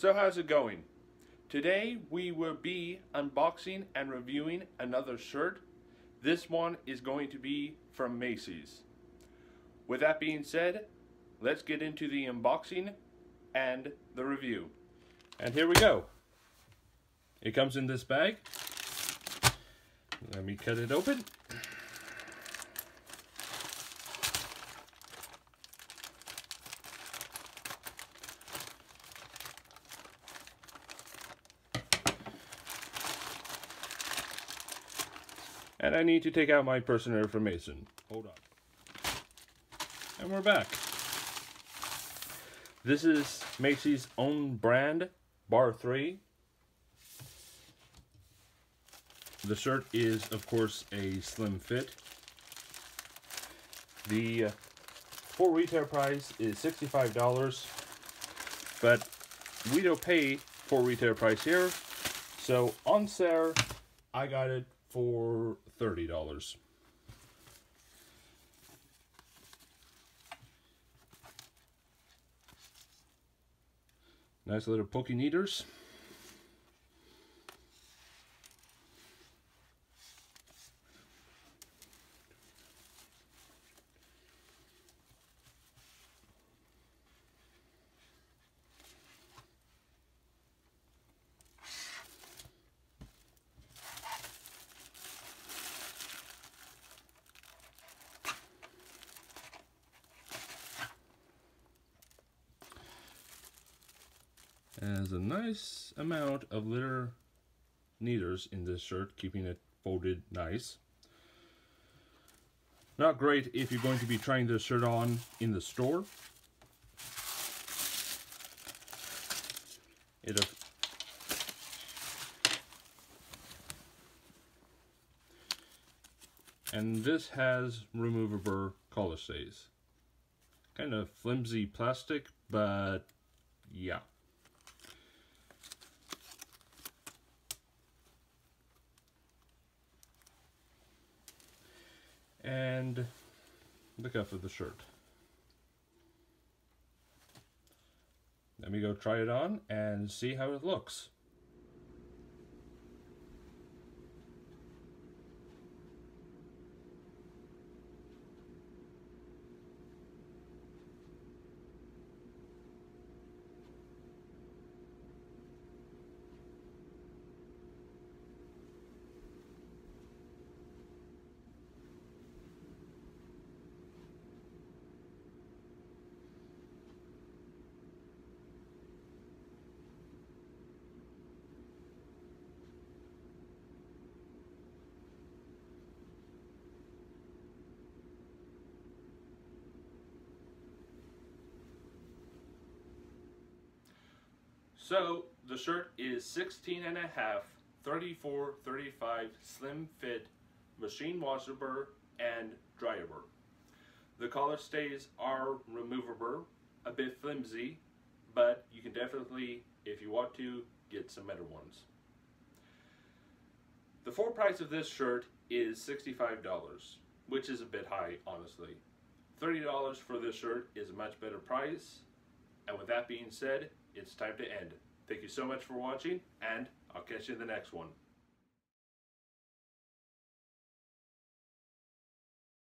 So how's it going? Today we will be unboxing and reviewing another shirt. This one is going to be from Macy's. With that being said, let's get into the unboxing and the review. And here we go. It comes in this bag. Let me cut it open. And I need to take out my personal information. Hold on. And we're back. This is Macy's own brand, Bar 3. The shirt is, of course, a slim fit. The full retail price is $65, but we don't pay full retail price here. So on sale, I got it for $30. Nice little pokey kneaders. Has a nice amount of little kneaders in this shirt, keeping it folded nice. Not great if you're going to be trying this shirt on in the store. And this has removable collar stays. Kind of flimsy plastic, but yeah. And the cuff of the shirt. Let me go try it on and see how it looks. So the shirt is 16.5, 34-35 slim fit, machine washable and dryable. The collar stays are removable, a bit flimsy, but you can definitely, if you want to, get some better ones. The full price of this shirt is $65, which is a bit high, honestly. $30 for this shirt is a much better price. And with that being said, it's time to end. Thank you so much for watching, and I'll catch you in the next one.